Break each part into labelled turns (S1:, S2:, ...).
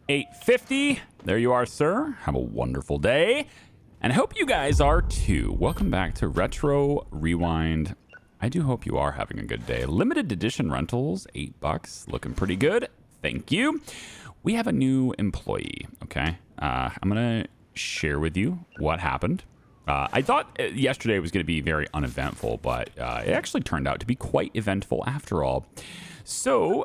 S1: 850. There you are, sir. Have a wonderful day. And I hope you guys are too. Welcome back to Retro Rewind. I do hope you are having a good day. Limited edition rentals, $8. Looking pretty good. Thank you. We have a new employee, okay? I'm going to share with you what happened. I thought yesterday was going to be very uneventful, but it actually turned out to be quite eventful after all. So,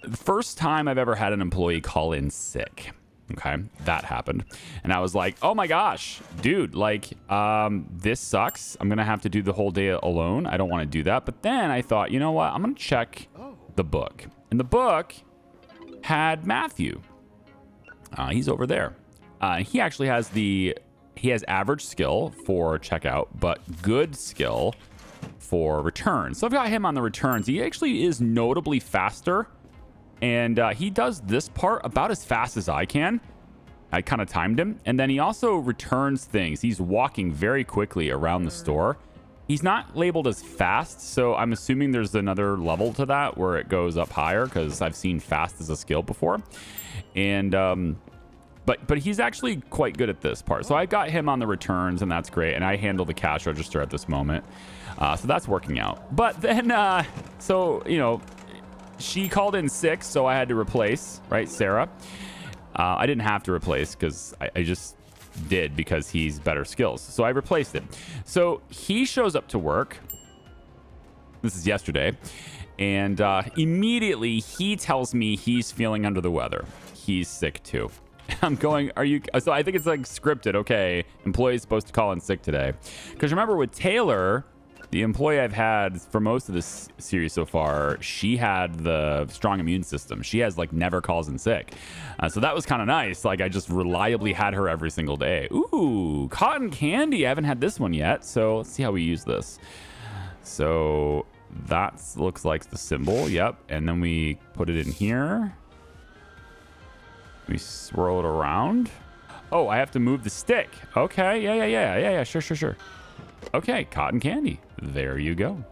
S1: the first time I've ever had an employee call in sick. Okay, that happened. And I was like, oh my gosh, dude, like, this sucks. I'm going to have to do the whole day alone. I don't want to do that. But then I thought, you know what? I'm going to check the book. And the book had Matthew. He's over there. He actually has he has average skill for checkout, but good skill for returns. So I've got him on the returns. He actually is notably faster. And he does this part about as fast as I can. I kind of timed him. And then he also returns things. He's walking very quickly around the store. He's not labeled as fast, so I'm assuming there's another level to that where it goes up higher, because I've seen fast as a skill before. And but he's actually quite good at this part. So I got him on the returns, and that's great. And I handle the cash register at this moment. So that's working out. But then, so, you know, she called in sick, so I had to replace, right, Sarah. I didn't have to replace because I just did because he's better skills. So I replaced him. So he shows up to work. This is yesterday. And immediately he tells me he's feeling under the weather. He's sick too. I'm going, are you? So I think it's like scripted. Okay, employee's supposed to call in sick today. Because remember with Taylor, the employee I've had for most of this series so far, she had the strong immune system. She has like never calls in sick. So that was kind of nice. Like I just reliably had her every single day. Ooh, cotton candy. I haven't had this one yet. So let's see how we use this. So that looks like the symbol. Yep. And then we put it in here. We swirl it around. Oh, I have to move the stick. Okay. Yeah. Sure. Okay, cotton candy. There you go.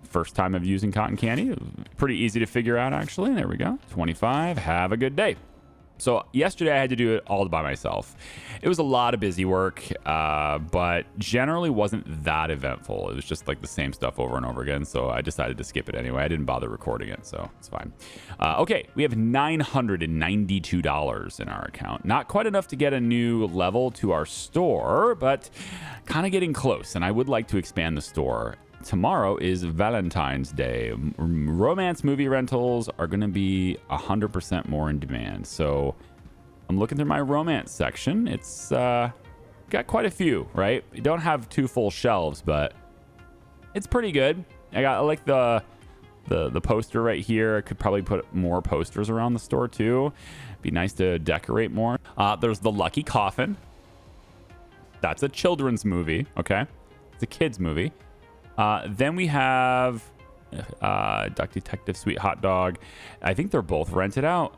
S1: First time of using cotton candy. Pretty easy to figure out, actually. There we go. 25. Have a good day. So yesterday I had to do it all by myself. It was a lot of busy work, but generally wasn't that eventful. It was just like the same stuff over and over again. So I decided to skip it anyway. I didn't bother recording it, so it's fine. Okay, we have $992 in our account. Not quite enough to get a new level to our store, but kind of getting close. And I would like to expand the store. Tomorrow is Valentine's Day. Romance movie rentals are going to be 100% more in demand. So I'm looking through my romance section. It's got quite a few, right? We don't have 2 full shelves, but it's pretty good. I like the poster right here. I could probably put more posters around the store too. Be nice to decorate more. There's the Lucky Coffin. That's a children's movie, okay? It's a kid's movie. Then we have Duck Detective, Sweet Hot Dog. I think they're both rented out.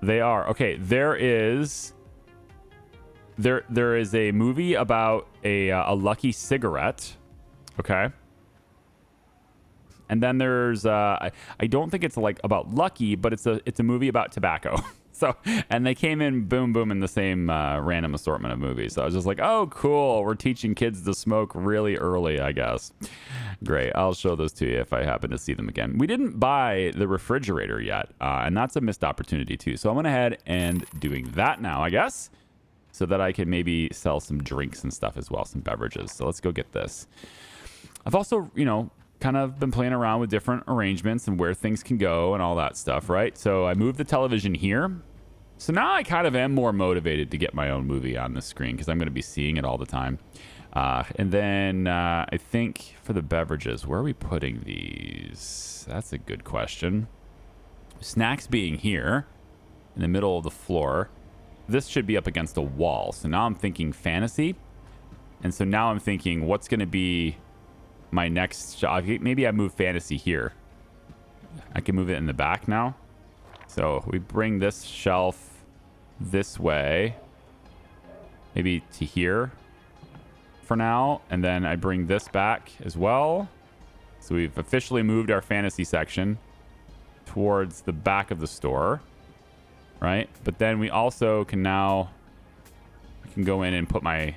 S1: They are. Okay, there is a movie about a lucky cigarette. Okay. And then there's I don't think it's like about lucky, but it's a movie about tobacco. So, and they came in boom in the same random assortment of movies. So I was just like, oh, cool. We're teaching kids to smoke really early, I guess. Great. I'll show those to you if I happen to see them again. We didn't buy the refrigerator yet, and that's a missed opportunity too. So I went ahead and doing that now, I guess, so that I can maybe sell some drinks and stuff as well, some beverages. So let's go get this. I've also, kind of been playing around with different arrangements and where things can go and all that stuff, right? So I moved the television here. So now I kind of am more motivated to get my own movie on the screen because I'm going to be seeing it all the time. And then I think for the beverages, where are we putting these? That's a good question. Snacks being here in the middle of the floor. This should be up against a wall. So now I'm thinking fantasy. And so now I'm thinking what's going to be my next shot. Maybe I move fantasy here. I can move it in the back now. So we bring this shelf this way, maybe to here for now. And then I bring this back as well. So we've officially moved our fantasy section towards the back of the store. right? But then we also can now, I can go in and put my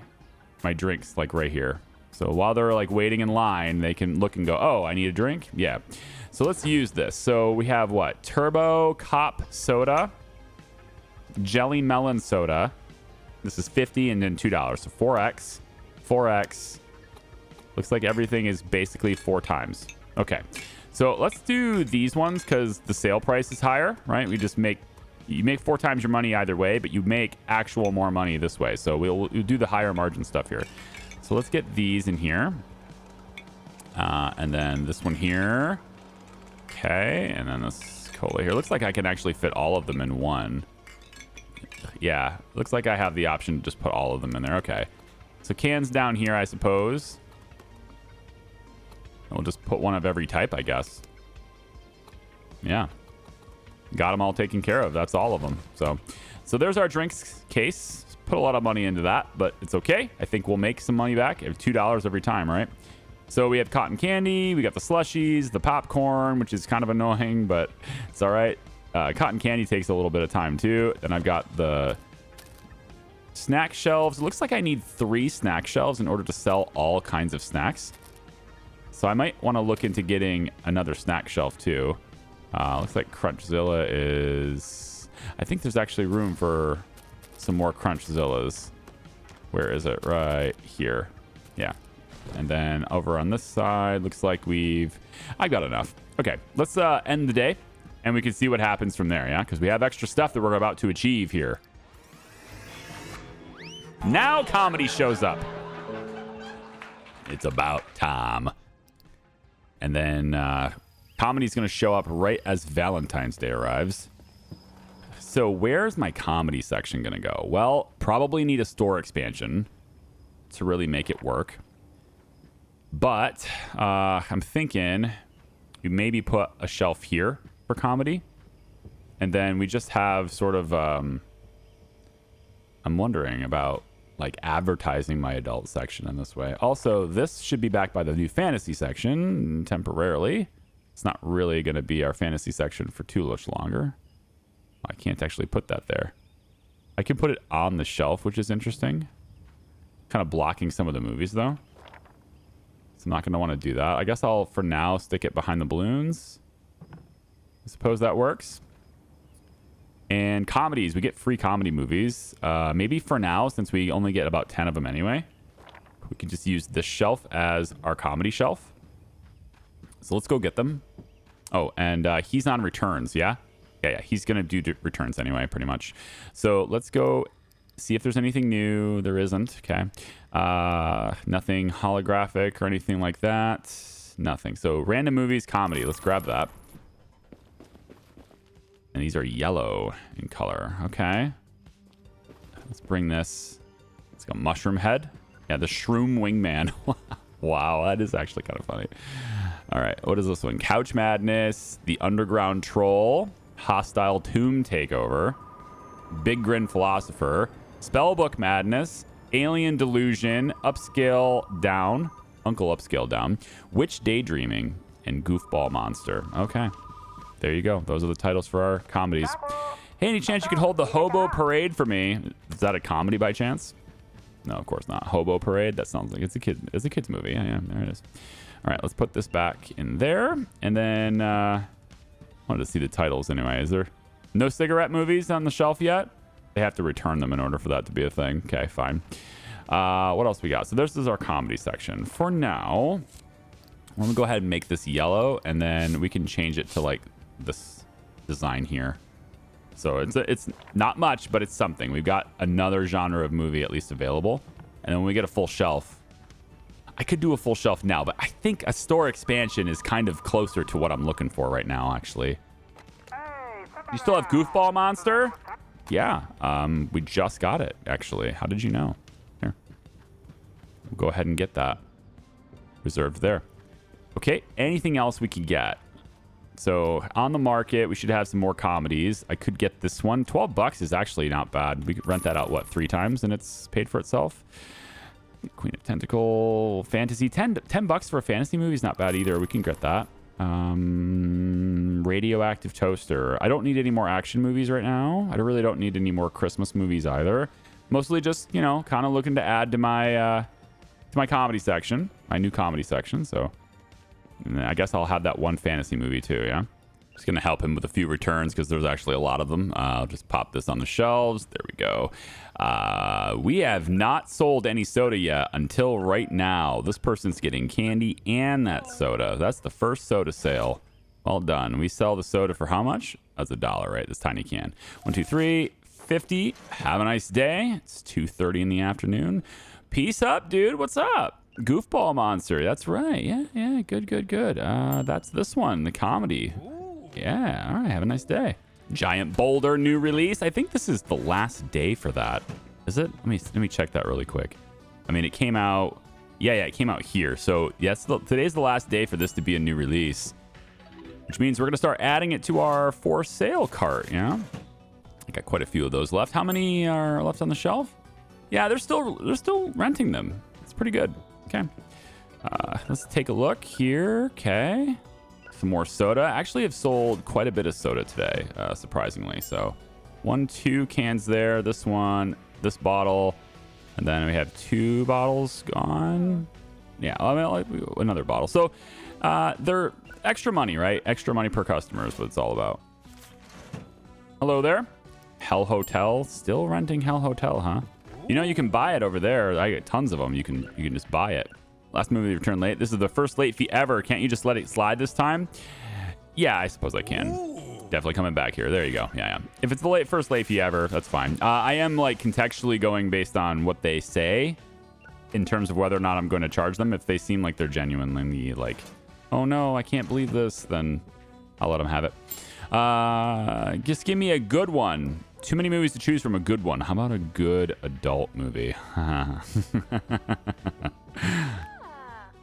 S1: drinks like right here. So while they're like waiting in line, they can look and go, oh, I need a drink. Yeah. So let's use this. So we have what? Turbo Cop Soda, Jelly Melon Soda. This is 50 and then $2. So 4x. Looks like everything is basically 4 times. Okay. So let's do these ones because the sale price is higher, right? You make 4 times your money either way, but you make actual more money this way. So we'll do the higher margin stuff here. So let's get these in here. And then this one here. Okay. And then this cola here. Looks like I can actually fit all of them in one. Yeah. Looks like I have the option to just put all of them in there. Okay. So cans down here, I suppose. We'll just put one of every type, I guess. Yeah. Got them all taken care of. That's all of them. So there's our drinks case. Put a lot of money into that, but it's okay. I think we'll make some money back. $2 every time, right? So we have cotton candy. We got the slushies, the popcorn, which is kind of annoying, but it's all right. Cotton candy takes a little bit of time too. Then I've got the snack shelves. It looks like I need 3 snack shelves in order to sell all kinds of snacks. So I might want to look into getting another snack shelf too. Looks like Crunchzilla is... I think there's actually room for some more Crunchzillas. Where is it? Right here. Yeah. And then over on this side, looks like I've got enough. Okay, let's end the day, and we can see what happens from there, yeah? Because we have extra stuff that we're about to achieve here. Now comedy shows up. It's about time. And then comedy's going to show up right as Valentine's Day arrives. So where's my comedy section going to go? Well, probably need a store expansion to really make it work. But I'm thinking you maybe put a shelf here for comedy. And then we just have sort of... I'm wondering about like advertising my adult section in this way. Also, this should be backed by the new fantasy section temporarily. It's not really going to be our fantasy section for too much longer. I can't actually put that there. I can put it on the shelf, which is interesting. Kind of blocking some of the movies, though. So I'm not going to want to do that. I guess I'll, for now, stick it behind the balloons. I suppose that works. And comedies. We get free comedy movies. Maybe for now, since we only get about 10 of them anyway, we can just use this shelf as our comedy shelf. So let's go get them. Oh, and he's on returns, yeah? Yeah, he's going to do returns anyway, pretty much. So let's go see if there's anything new. There isn't, okay. Nothing holographic or anything like that. Nothing. So random movies, comedy. Let's grab that. And these are yellow in color. Okay. Let's bring this. It's got a mushroom head. Yeah, the Shroom Wingman. Wow, that is actually kind of funny. All right, what is this one? Couch Madness, The Underground Troll, Hostile Tomb Takeover, Big Grin Philosopher, Spellbook Madness, Alien Delusion, Upscale Down, Uncle Upscale Down, Witch Daydreaming, and Goofball Monster. Okay. There you go. Those are the titles for our comedies. Hey, any chance you could hold the Hobo Parade for me? Is that a comedy by chance? No, of course not. Hobo Parade. That sounds like it's a kid's movie. Yeah, there it is. All right, let's put this back in there, and then I wanted to see the titles anyway. Is there no cigarette movies on the shelf yet? They have to return them in order for that to be a thing. Okay, fine. What else we got? So this is our comedy section. For now, I'm gonna go ahead and make this yellow, and then we can change it to like this design here. So it's not much, but it's something. We've got another genre of movie at least available, and then when we get a full shelf, I could do a full shelf now, but I think a store expansion is kind of closer to what I'm looking for right now, actually. You still have Goofball Monster? Yeah, we just got it, actually. How did you know? Here. We'll go ahead and get that. Reserved there. Okay, anything else we could get? So on the market, we should have some more comedies. I could get this one. $12 is actually not bad. We could rent that out, what, 3 times and it's paid for itself? Queen of Tentacle, fantasy. $10 for a fantasy movie is not bad either. We can get that. Radioactive toaster. I don't need any more action movies right now. I really don't need any more Christmas movies either. Mostly just, you know, kind of looking to add to my comedy section, my new comedy section. So I guess I'll have that one fantasy movie too, yeah? Just going to help him with a few returns because there's actually a lot of them. I'll just pop this on the shelves. There we go. We have not sold any soda yet until right now. This person's getting candy and that soda. That's the first soda sale. Well done. We sell the soda for how much? That's $1, right? This tiny can. 1, 2, 3, 50. Have a nice day. It's 2:30 in the afternoon. Peace up, dude. What's up? Goofball Monster. That's right. Yeah. Good. That's this one, the comedy. Yeah, all right, have a nice day. Giant Boulder new release. I think this is the last day for that. Is it? Let me check that really quick. I mean, it came out. Yeah, it came out here. So yes, today's the last day for this to be a new release, which means we're gonna start adding it to our for sale cart. Yeah, I got quite a few of those left. How many are left on the shelf? Yeah, they're still renting them. It's pretty good. Okay, let's take a look here. Okay. Some more soda. Actually, have sold quite a bit of soda today, surprisingly. So 1, 2 cans there. This one, this bottle, and then we have 2 bottles gone. Yeah, I mean, like, another bottle. So they're extra money, right? Extra money per customer is what it's all about. Hello there. Hell Hotel. Still renting Hell Hotel, huh? You know, you can buy it over there. I get tons of them. You can just buy it. Last movie returned late. This is the first late fee ever. Can't you just let it slide this time? Yeah, I suppose I can. Definitely coming back here. There you go. Yeah. If it's the first late fee ever, that's fine. I am like contextually going based on what they say in terms of whether or not I'm going to charge them. If they seem like they're genuinely like, oh no, I can't believe this, then I'll let them have it. Just give me a good one. Too many movies to choose from. A good one. How about a good adult movie?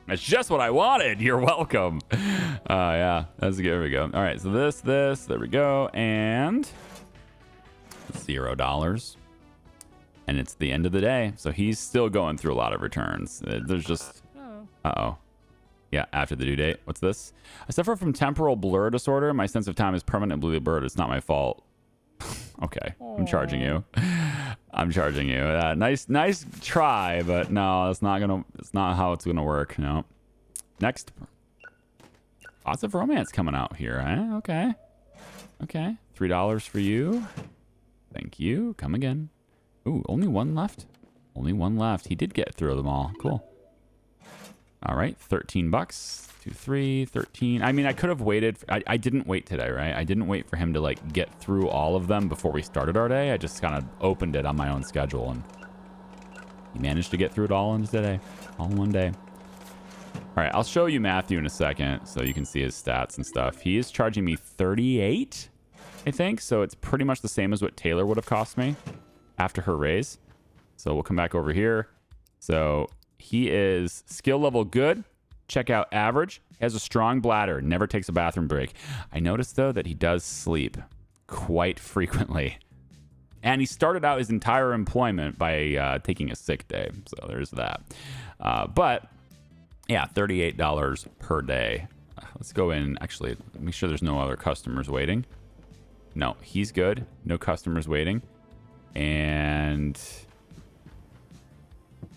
S1: That's just what I wanted. You're welcome. Yeah, that's good. There we go. All right, so this, there we go, and $0. And it's the end of the day, so he's still going through a lot of returns. There's just, yeah, after the due date. What's this? I suffer from temporal blur disorder. My sense of time is permanently blurred. It's not my fault. Okay, I'm charging you. Nice try, but no, it's not how it's gonna work. No. Next. Lots of romance coming out here, eh? Okay. $3 for you. Thank you. Come again. Ooh, only one left. He did get through them all. Cool. All right, $13. 2, 3, 13. I mean, I could have waited. I didn't wait today, right? I didn't wait for him to like get through all of them before we started our day. I just kind of opened it on my own schedule, and he managed to get through it all in today, all in one day. All right, I'll show you Matthew in a second so you can see his stats and stuff. He is charging me 38, I think. So it's pretty much the same as what Taylor would have cost me after her raise. So we'll come back over here. So he is skill level good. Check out average. He has a strong bladder. Never takes a bathroom break. I noticed, though, that he does sleep quite frequently. And he started out his entire employment by taking a sick day. So there's that. But, yeah, $38 per day. Let's go in. Actually, make sure there's no other customers waiting. No, he's good. No customers waiting. And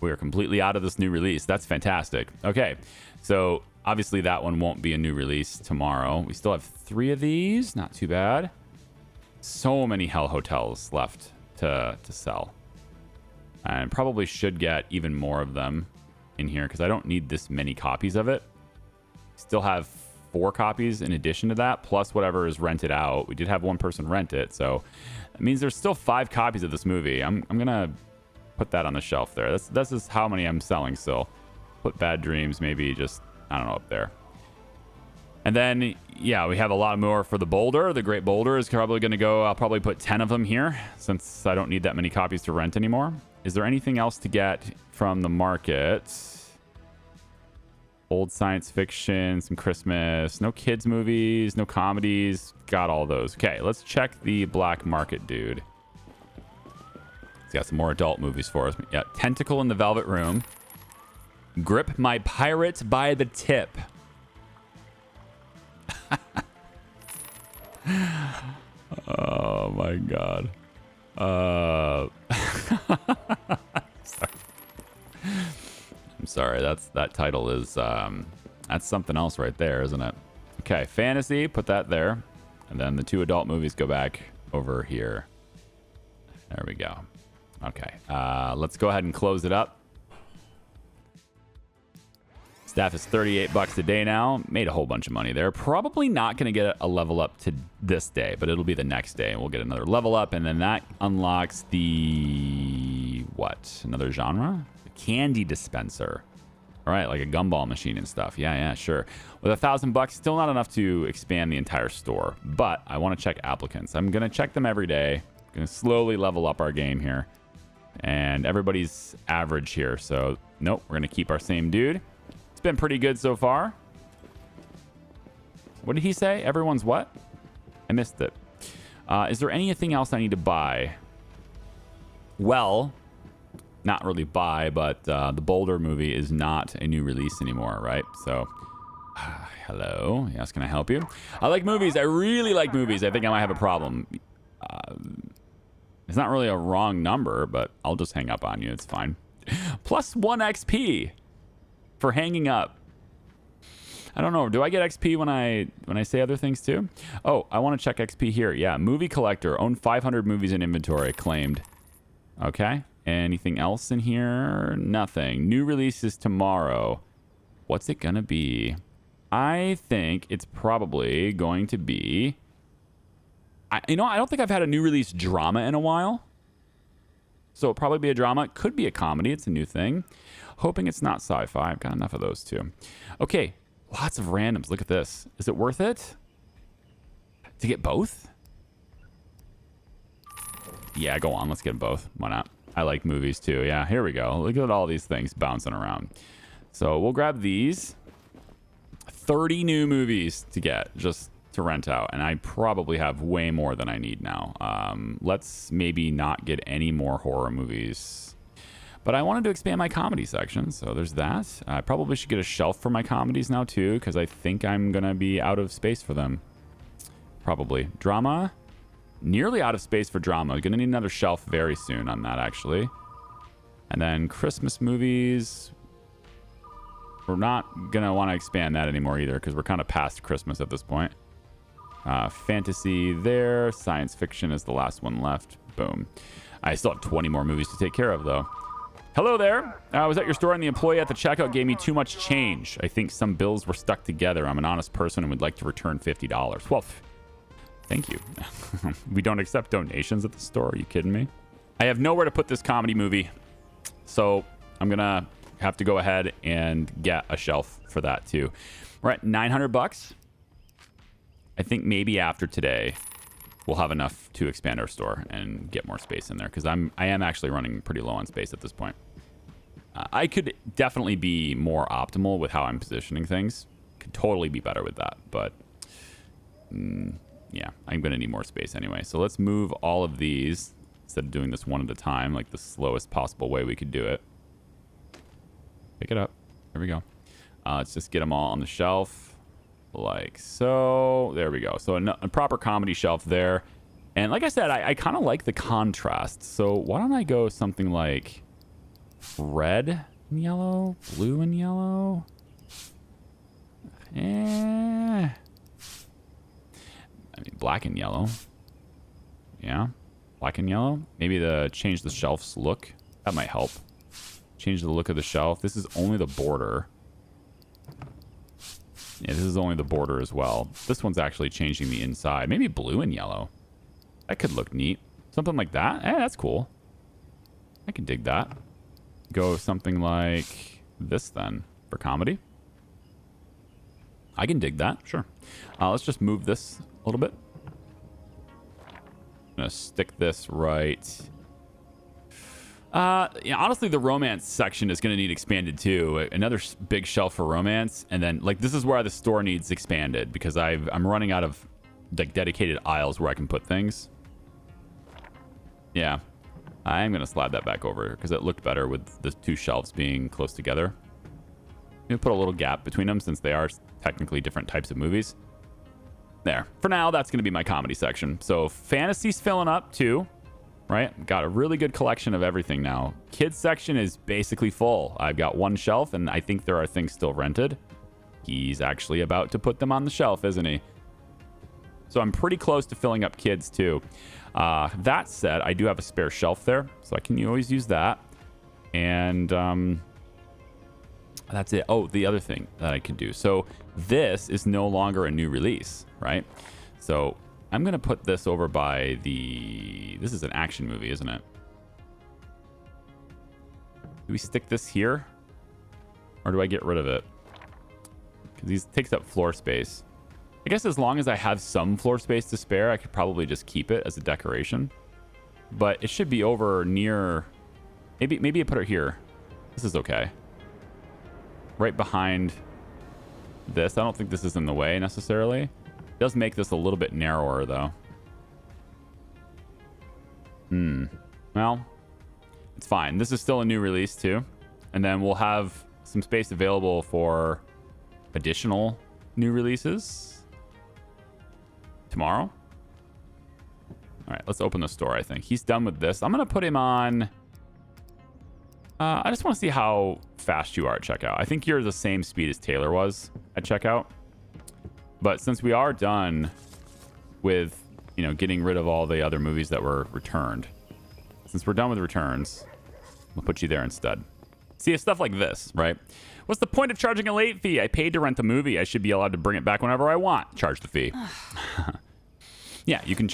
S1: we are completely out of this new release. That's fantastic. Okay, so obviously that one won't be a new release tomorrow. We still have 3 of these. Not too bad. So many Hell Hotels left to sell. And probably should get even more of them in here because I don't need this many copies of it. Still have 4 copies in addition to that, plus whatever is rented out. We did have one person rent it, so it means there's still 5 copies of this movie. I'm gonna put that on the shelf there. This is how many I'm selling still. Put Bad Dreams maybe just, I don't know, up there. And then, yeah, we have a lot more for the Boulder. The Great Boulder is probably going to go, I'll probably put 10 of them here since I don't need that many copies to rent anymore. Is there anything else to get from the market? Old science fiction, some Christmas, no kids movies, no comedies. Got all those. Okay, let's check the black market, dude. He's got some more adult movies for us. Yeah, Tentacle in the Velvet Room. Grip My Pirate by the Tip. Oh my god. Sorry. I'm sorry. That title is that's something else right there, isn't it? Okay, fantasy, put that there. And then the 2 adult movies go back over here. There we go. Okay, let's go ahead and close it up. Staff is $38 a day now. Made a whole bunch of money there. Probably not going to get a level up to this day, but it'll be the next day, and we'll get another level up, and then that unlocks the what? Another genre? The candy dispenser. All right, like a gumball machine and stuff. Yeah, sure. With $1,000, still not enough to expand the entire store, but I want to check applicants. I'm going to check them every day. Going to slowly level up our game here, and everybody's average here. So nope, we're going to keep our same dude. It's been pretty good so far. What did he say? Everyone's what? I missed it. Is there anything else I need to buy? Well, not really buy, but the Boulder movie is not a new release anymore, right? So, hello. Yes, can I help you? I like movies. I really like movies. I think I might have a problem. It's not really a wrong number, but I'll just hang up on you. It's fine. Plus 1 XP for hanging up. I don't know. Do I get XP when I say other things too? Oh, I want to check XP here. Yeah, movie collector. Own 500 movies in inventory. Claimed. Okay. Anything else in here? Nothing. New releases tomorrow. What's it gonna be? I think it's probably going to be... I don't think I've had a new release drama in a while. So it'll probably be a drama. It could be a comedy. It's a new thing. Hoping it's not sci-fi. I've got enough of those too. Okay. Lots of randoms. Look at this. Is it worth it to get both? Yeah, go on. Let's get them both. Why not? I like movies too. Yeah, here we go. Look at all these things bouncing around. So we'll grab these. 30 new movies to get just to rent out. And I probably have way more than I need now. Let's maybe not get any more horror movies. But I wanted to expand my comedy section, so there's that. I probably should get a shelf for my comedies now, too, because I think I'm going to be out of space for them. Probably. Drama. Nearly out of space for drama. Going to need another shelf very soon on that, actually. And then Christmas movies. We're not going to want to expand that anymore either, because we're kind of past Christmas at this point. Fantasy there. Science fiction is the last one left. Boom. I still have 20 more movies to take care of, though. Hello there. I was at your store and the employee at the checkout gave me too much change. I think some bills were stuck together. I'm an honest person and would like to return $50. Well, thank you. We don't accept donations at the store. Are you kidding me? I have nowhere to put this comedy movie. So I'm going to have to go ahead and get a shelf for that too. We're at $900. I think maybe after today, we'll have enough to expand our store and get more space in there because I am actually running pretty low on space at this point. I could definitely be more optimal with how I'm positioning things. Could totally be better with that, but yeah, I'm going to need more space anyway. So let's move all of these instead of doing this one at a time, like the slowest possible way we could do it. Pick it up. There we go. Let's just get them all on the shelf like so. There we go. So a proper comedy shelf there. And like I said, I kind of like the contrast. So why don't I go something like red and yellow, blue and yellow? I mean, black and yellow. Yeah, black and yellow. Maybe change the shelf's look. That might help. Change the look of the shelf. This is only the border. Yeah, this is only the border as well. This one's actually changing the inside. Maybe blue and yellow. That could look neat. Something like that. That's cool. I can dig that. Go something like this then for comedy. I can dig that. Sure. Let's just move this a little bit. I'm going to stick this right. Yeah, honestly, the romance section is going to need expanded too. Another big shelf for romance. And then like this is where the store needs expanded because I'm running out of like dedicated aisles where I can put things. Yeah, I'm going to slide that back over because it looked better with the two shelves being close together. I'm going to put a little gap between them since they are technically different types of movies. there. For now, that's going to be my comedy section. So fantasy's filling up too, right? Got a really good collection of everything now. Kids section is basically full. I've got one shelf, and I think there are things still rented. He's actually about to put them on the shelf, isn't he? So I'm pretty close to filling up kids too. That said, I do have a spare shelf there, so I can always use that. And that's it. Oh, the other thing that I can do. So this is no longer a new release, right? So I'm going to put this over by the... This is an action movie, isn't it? Do we stick this here? Or do I get rid of it? Because these takes up floor space. I guess as long as I have some floor space to spare, I could probably just keep it as a decoration. But it should be over near... Maybe I put it here. This is okay. Right behind this. I don't think this is in the way necessarily. It does make this a little bit narrower though. Well, it's fine. This is still a new release too. And then we'll have some space available for additional new releases tomorrow. All right, let's open the store. I think he's done with this. I'm going to put him on... I just want to see how fast you are at checkout. I think you're the same speed as Taylor was at checkout. But since we are done with, you know, getting rid of all the other movies that were returned, since we're done with returns, we'll put you there instead. See, it's stuff like this, right? What's the point of charging a late fee? I paid to rent the movie. I should be allowed to bring it back whenever I want. Charge the fee. Yeah, you can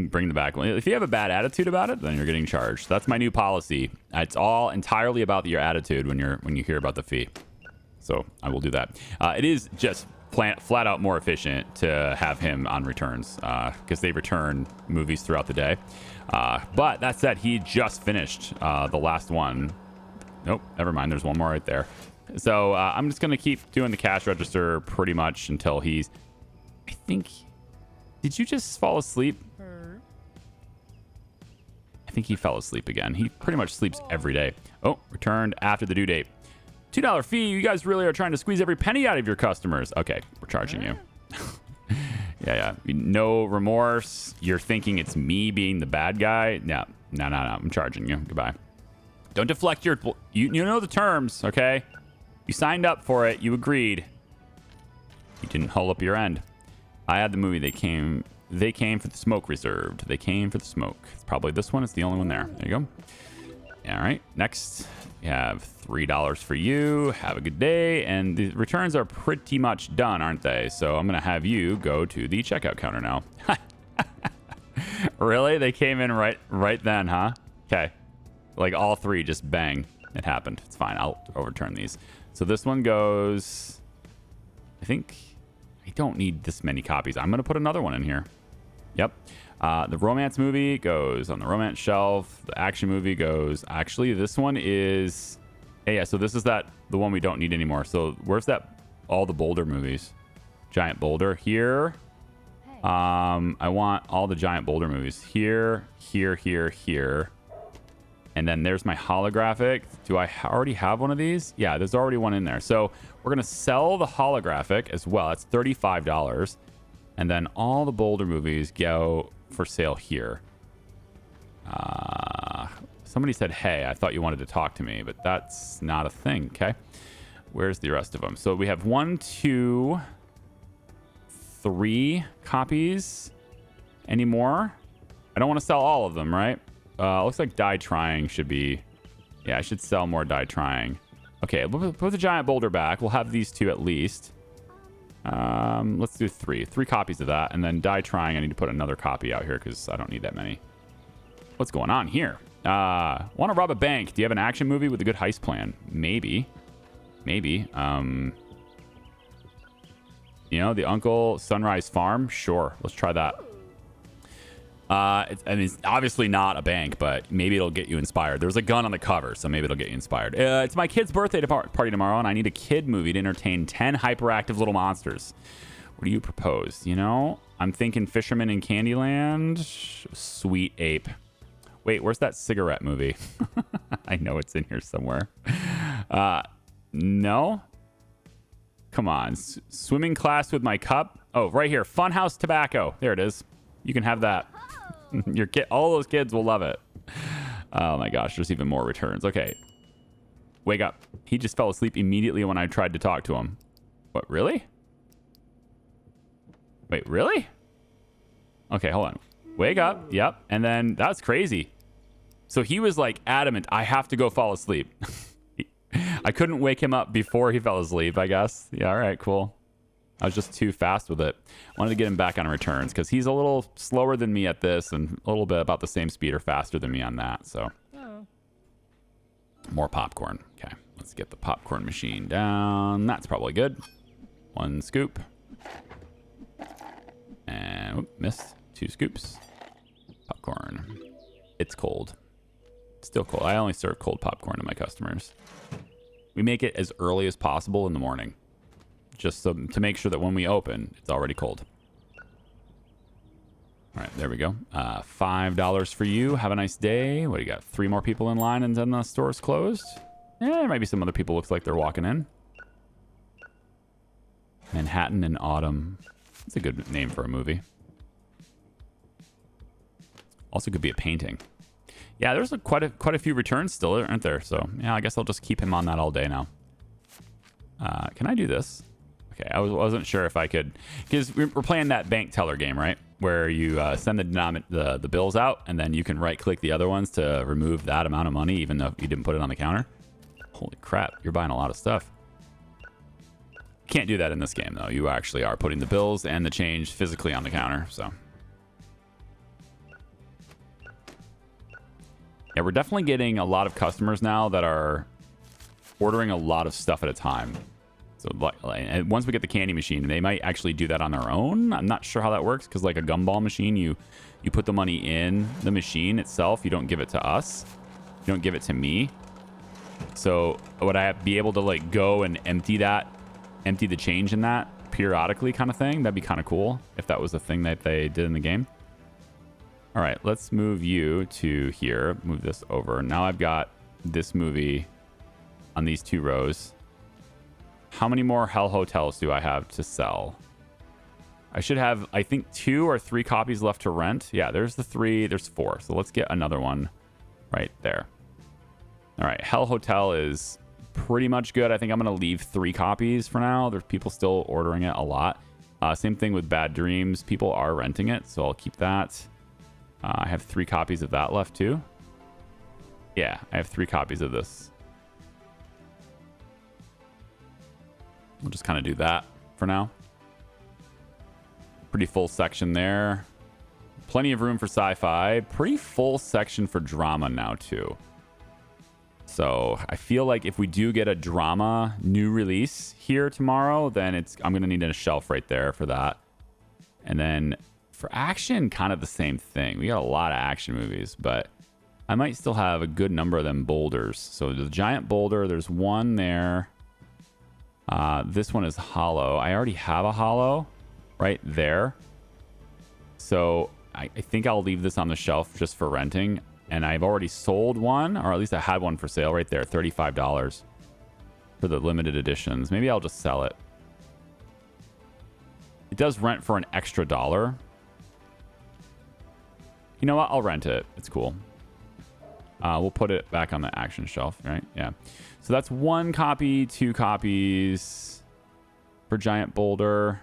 S1: bring the back. If you have a bad attitude about it, then you're getting charged. That's my new policy. It's all entirely about your attitude when you hear about the fee. So I will do that. It is just flat out more efficient to have him on returns because they return movies throughout the day. But that said, he just finished the last one. Nope, never mind. There's one more right there. So I'm just going to keep doing the cash register pretty much until he's... I think... Did you just fall asleep? I think he fell asleep again. He pretty much sleeps every day. Oh, returned after the due date. $2 fee. You guys really are trying to squeeze every penny out of your customers. Okay, we're charging you. Yeah. No remorse. You're thinking it's me being the bad guy? No. I'm charging you. Goodbye. Don't deflect your... You know the terms, okay? You signed up for it. You agreed. You didn't hold up your end. I had the movie. They came for the smoke reserved. They came for the smoke. It's probably this one. It's the only one there. There you go. All right. Next, we have $3 for you. Have a good day. And the returns are pretty much done, aren't they? So I'm going to have you go to the checkout counter now. Really? They came in right then, huh? Okay. Like all three, just bang. It happened. It's fine. I'll overturn these. So this one goes, I think... I don't need this many copies. I'm going to put another one in here. Yep. The romance movie goes on the romance shelf. The action movie goes... Actually, this one is... Hey, yeah, so this is the one we don't need anymore. So where's that? All the Boulder movies. Giant Boulder. Here. I want all the Giant Boulder movies. Here. And then there's my holographic. Do I already have one of these? Yeah, there's already one in there. So we're going to sell the holographic as well. It's $35. And then all the Boulder movies go for sale here. Somebody said, hey, I thought you wanted to talk to me, but that's not a thing, okay? Where's the rest of them? So we have 1, 2, 3 copies. Any more? I don't want to sell all of them, right? Looks like die trying should be... Yeah, I should sell more die trying. Okay, we'll put the Giant Boulder back. We'll have these 2 at least. Let's do 3. 3 copies of that. And then die trying, I need to put another copy out here because I don't need that many. What's going on here? Want to rob a bank. Do you have an action movie with a good heist plan? Maybe. You know, the Uncle Sunrise Farm? Sure, let's try that. It's obviously not a bank, but maybe it'll get you inspired. There's a gun on the cover, so maybe it'll get you inspired. It's my kid's birthday party tomorrow, and I need a kid movie to entertain 10 hyperactive little monsters. What do you propose? You know, I'm thinking Fisherman in Candyland. Sweet Ape. Wait, where's that cigarette movie? I know it's in here somewhere. No? Come on. Swimming class with my cup? Oh, right here. Funhouse Tobacco. There it is. You can have that. Your kid, all those kids will love it. Oh my gosh, there's even more returns. Okay. Wake up. He just fell asleep immediately when I tried to talk to him. What, really? Wait, really? Okay, hold on. Wake up. Yep. And then that's crazy. So he was like adamant, I have to go fall asleep. I couldn't wake him up before he fell asleep, I guess. Yeah, all right, cool. I was just too fast with it. Wanted to get him back on returns because he's a little slower than me at this and a little bit about the same speed or faster than me on that. So more popcorn. Okay, let's get the popcorn machine down. That's probably good. 1 scoop. And whoop, missed. 2 scoops. Popcorn. It's cold. Still cold. I only serve cold popcorn to my customers. We make it as early as possible in the morning. Just so, to make sure that when we open, it's already cold. All right, there we go. $5 for you. Have a nice day. What do you got? 3 more people in line and then the store's closed? Yeah, there might be some other people. Looks like they're walking in. Manhattan in Autumn. That's a good name for a movie. Also could be a painting. Yeah, there's quite a few returns still, aren't there? So, yeah, I guess I'll just keep him on that all day now. Can I do this? Okay, I wasn't sure if I could, because we're playing that bank teller game, right? Where you send the bills out, and then you can right-click the other ones to remove that amount of money, even though you didn't put it on the counter. Holy crap, you're buying a lot of stuff. Can't do that in this game, though. You actually are putting the bills and the change physically on the counter, so. Yeah, we're definitely getting a lot of customers now that are ordering a lot of stuff at a time. So and once we get the candy machine, they might actually do that on their own. I'm not sure how that works because like a gumball machine, you put the money in the machine itself. You don't give it to us. You don't give it to me. So would I be able to like go and empty the change in that periodically kind of thing? That'd be kind of cool if that was a thing that they did in the game. All right, let's move you to here. Move this over. Now I've got this movie on these 2 rows. How many more Hell Hotels do I have to sell? I should have, I think, 2 or 3 copies left to rent. Yeah, there's the 3. There's 4. So let's get another one right there. All right, Hell Hotel is pretty much good. I think I'm going to leave 3 copies for now. There's people still ordering it a lot. Same thing with Bad Dreams. People are renting it, so I'll keep that. I have 3 copies of that left too. Yeah, I have 3 copies of this. We'll just kind of do that for now. Pretty full section there. Plenty of room for sci-fi. Pretty full section for drama now too. So I feel like if we do get a drama new release here tomorrow, then I'm going to need a shelf right there for that. And then for action, kind of the same thing. We got a lot of action movies, but I might still have a good number of them boulders. So the giant boulder, there's one there. This one is hollow. I already have a hollow right there. So I think I'll leave this on the shelf just for renting. And I've already sold one, or at least I had one for sale right there, $35 for the limited editions. Maybe I'll just sell it. It does rent for an extra $1. You know what? I'll rent it. It's cool. We'll put it back on the action shelf, right? Yeah. So that's 1 copy, 2 copies for Giant Boulder.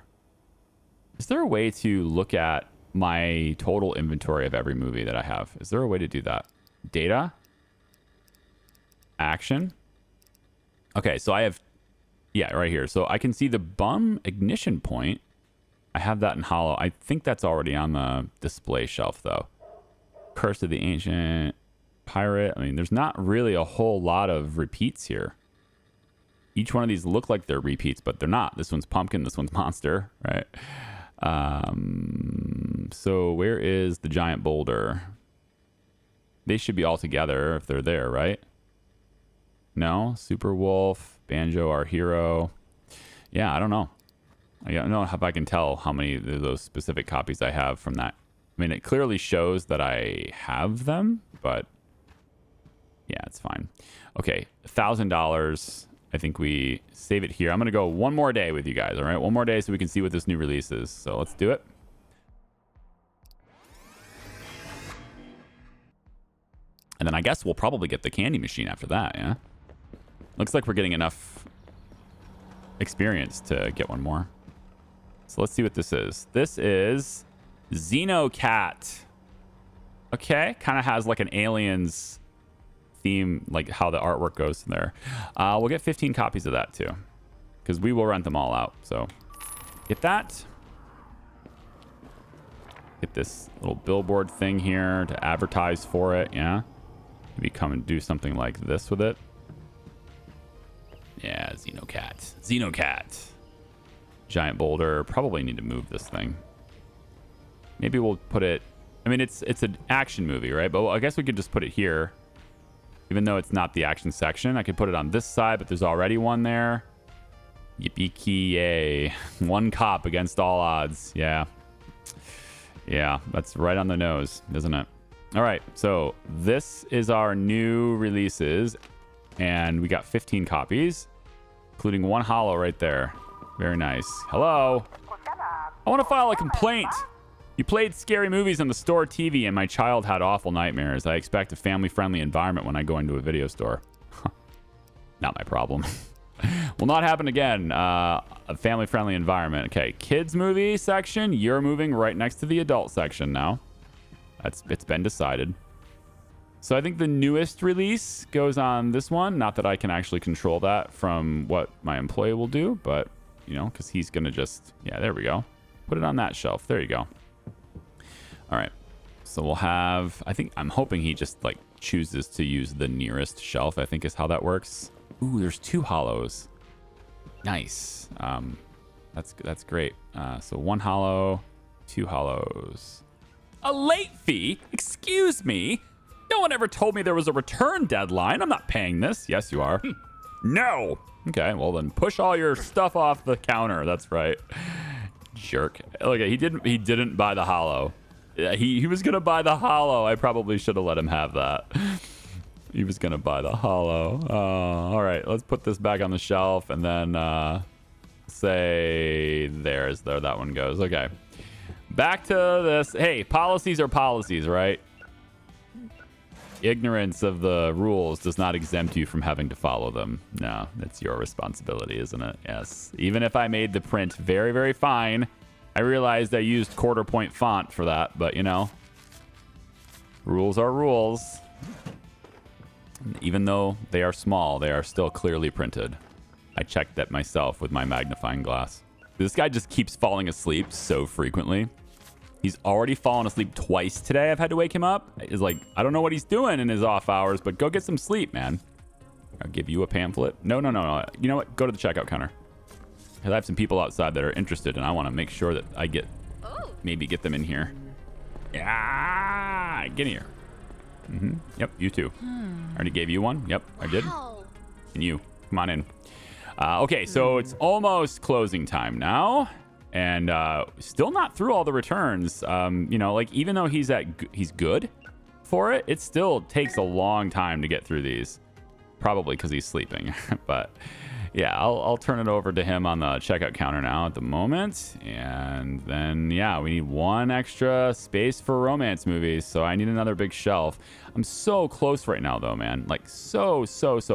S1: Is there a way to look at my total inventory of every movie that I have? Is there a way to do that? Data? Action? Okay, so I have... Yeah, right here. So I can see the bum ignition point. I have that in hollow. I think that's already on the display shelf, though. Curse of the Ancient Pirate. I mean, there's not really a whole lot of repeats here. Each one of these look like they're repeats, but they're not. This one's Pumpkin. This one's Monster, right? So where is the Giant Boulder? They should be all together if they're there, right? No? Super Wolf, Banjo, Our Hero. Yeah, I don't know. I don't know if I can tell how many of those specific copies I have from that. I mean, it clearly shows that I have them, but yeah, it's fine. Okay, $1,000. I think we save it here. I'm going to go one more day with you guys, all right? One more day so we can see what this new release is. So let's do it. And then I guess we'll probably get the candy machine after that, yeah? Looks like we're getting enough experience to get one more. So let's see what this is. This is Xenocat. Okay, kind of has like an Aliens theme, like how the artwork goes in there. We'll get 15 copies of that too, because we will rent them all out. So get that. Get this little billboard thing here to advertise for it, yeah? Maybe come and do something like this with it. Yeah, Xenocat. Xenocat. Giant boulder. Probably need to move this thing. Maybe we'll put it... I mean, it's an action movie, right? But I guess we could just put it here. Even though it's not the action section. I could put it on this side, but there's already one there. Yippee-ki-yay. One cop against all odds. Yeah. Yeah, that's right on the nose, isn't it? All right, so this is our new releases, and we got 15 copies, including one holo right there. Very nice. Hello. I want to file a complaint. You played scary movies on the store TV, and my child had awful nightmares. I expect a family-friendly environment when I go into a video store. Not my problem. Will not happen again. A family-friendly environment. Okay, kids movie section. You're moving right next to the adult section now. It's been decided. So I think the newest release goes on this one. Not that I can actually control that from what my employee will do, but, you know, because he's going to just... Yeah, there we go. Put it on that shelf. There you go. All right. So we'll have... I'm hoping he just, like, chooses to use the nearest shelf, I think is how that works. Ooh, there's 2 holos. Nice. That's great. So 1 holo, 2 holos. A late fee? Excuse me? No one ever told me there was a return deadline. I'm not paying this. Yes, you are. No. Okay, well then push all your stuff off the counter. That's right. Jerk. Look, he didn't buy the holo. He was gonna buy the holo. I probably should have let him have that. He was gonna buy the holo. All right, let's put this back on the shelf and then say there that one goes. Okay. Back to this. Hey, policies are policies, right? Ignorance of the rules does not exempt you from having to follow them. No, that's your responsibility, isn't it? Yes. Even if I made the print very, very fine, I realized I used quarter point font for that, but you know, rules are rules. Even though they are small, they are still clearly printed. I checked that myself with my magnifying glass. This guy just keeps falling asleep so frequently. He's already fallen asleep twice today. I've had to wake him up. It's like, I don't know what he's doing in his off hours, but go get some sleep, man. I'll give you a pamphlet. No. You know what? Go to the checkout counter. Because I have some people outside that are interested, and I want to make sure that I maybe get them in here. Yeah, get in here. Yep, you too. I already gave you one. Yep, I did. And you, come on in. Okay, so it's almost closing time now. And still not through all the returns. You know, like even though he's good for it, it still takes a long time to get through these. Probably because he's sleeping. But yeah, I'll turn it over to him on the checkout counter now at the moment. And then, yeah, we need one extra space for romance movies. So I need another big shelf. I'm so close right now, though, man. Like so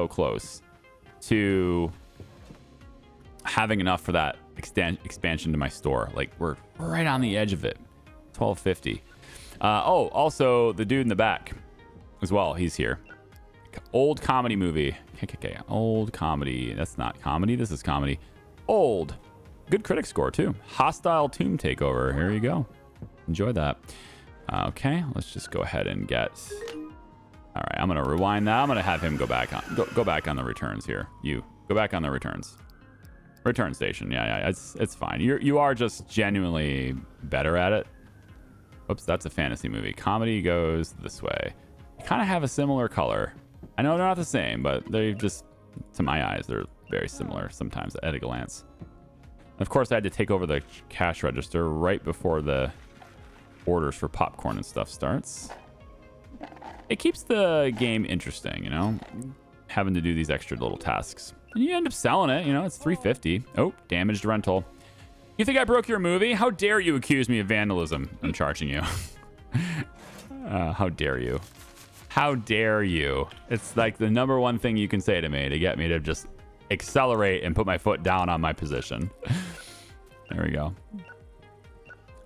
S1: close to having enough for that expansion to my store. Like we're right on the edge of it. 1250. Also the dude in the back as well, he's here. Old comedy movie. KKK. Old comedy. That's not comedy. This is comedy. Old. Good critic score too. Hostile Tomb Takeover. Here you go. Enjoy that. Okay, let's just go ahead and get... All right, I'm gonna rewind that. I'm gonna have him go back on the returns here. You go back on the returns. Return station. Yeah, it's fine. You are just genuinely better at it. Oops, that's a fantasy movie. Comedy goes this way. They kind of have a similar color. I know they're not the same, but they just, to my eyes, they're very similar sometimes at a glance. And of course, I had to take over the cash register right before the orders for popcorn and stuff starts. It keeps the game interesting, you know, having to do these extra little tasks. And you end up selling it. You know, it's $350. Oh, damaged rental. You think I broke your movie? How dare you accuse me of vandalism? I'm charging you. How dare you? How dare you? It's like the number one thing you can say to me to get me to just accelerate and put my foot down on my position. There we go.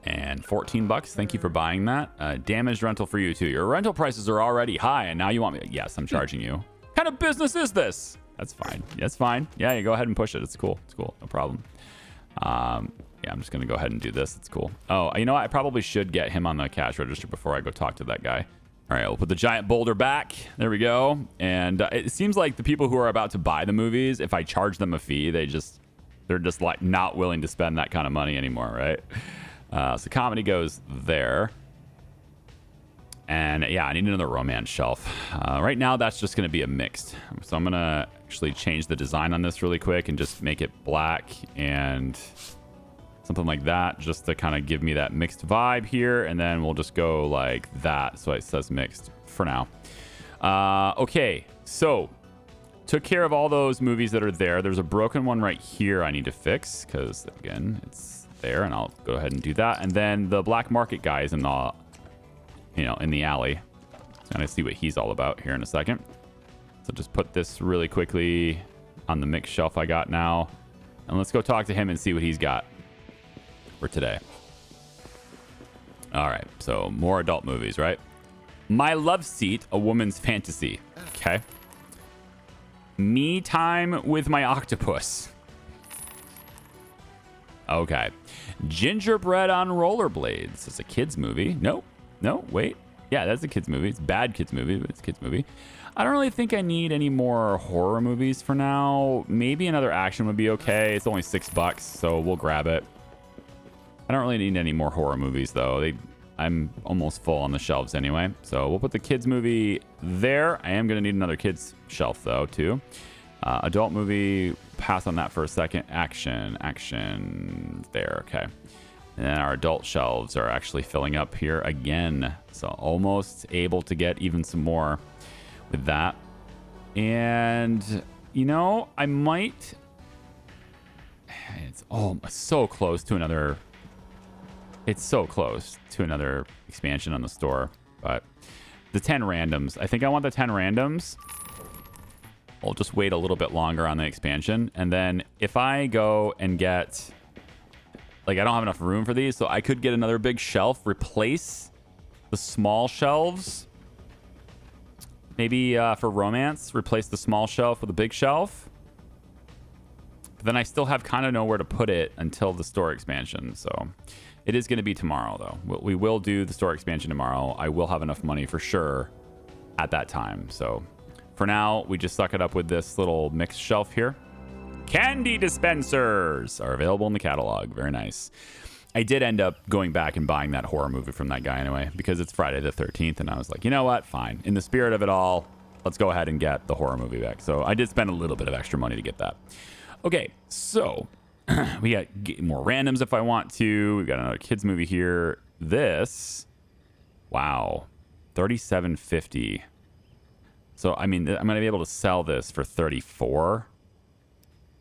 S1: And 14 bucks. Thank you for buying that. Damaged rental for you too. Your rental prices are already high and now you want me? Yes, I'm charging you. What kind of business is this? That's fine. That's fine. Yeah, you go ahead and push it. It's cool. It's cool. No problem. Yeah, I'm just going to go ahead and do this. It's cool. Oh, you know what? I probably should get him on the cash register before I go talk to that guy. All right, we'll put the giant boulder back. There we go. And it seems like the people who are about to buy the movies, if I charge them a fee, they're just like not willing to spend that kind of money anymore, right? So comedy goes there. And yeah, I need another romance shelf. Right now, that's just going to be a mixed. So I'm going to actually change the design on this really quick and just make it black and something like that, just to kind of give me that mixed vibe here. And then we'll just go like that. So it says mixed for now. Okay, so took care of all those movies that are there. There's a broken one right here I need to fix because, again, it's there. And I'll go ahead and do that. And then the black market guy is in the, in the alley. I'm going to see what he's all about here in a second. So just put this really quickly on the mixed shelf I got now. And let's go talk to him and see what he's got for today. All right, so more adult movies, right? My Love Seat, A Woman's Fantasy. Okay. Me Time with My Octopus. Okay. Gingerbread on Rollerblades. It's a kid's movie. No, wait. Yeah, that's a kid's movie. It's a bad kid's movie, but it's a kid's movie. I don't really think I need any more horror movies for now. Maybe another action would be okay. It's only $6, so we'll grab it. I don't really need any more horror movies, though. I'm almost full on the shelves anyway. So we'll put the kids' movie there. I am going to need another kids' shelf, though, too. Adult movie, pass on that for a second. Action, there, okay. And then our adult shelves are actually filling up here again. So almost able to get even some more with that. And, I might... It's so close to another... It's so close to another expansion on the store. But the 10 randoms. I think I want the 10 randoms. I'll just wait a little bit longer on the expansion. And then if I go and get... Like, I don't have enough room for these, so I could get another big shelf, replace the small shelves. Maybe for romance, replace the small shelf with a big shelf. But then I still have kind of nowhere to put it until the store expansion, so... It is going to be tomorrow, though. We will do the store expansion tomorrow. I will have enough money for sure at that time. So for now, we just suck it up with this little mixed shelf here. Candy dispensers are available in the catalog. Very nice. I did end up going back and buying that horror movie from that guy anyway, because it's Friday the 13th. And I was like, you know what? Fine. In the spirit of it all, let's go ahead and get the horror movie back. So I did spend a little bit of extra money to get that. Okay, so... we got more randoms if I want to. We've got another kids movie here. This, wow, $37.50. So I mean, I'm gonna be able to sell this for $34.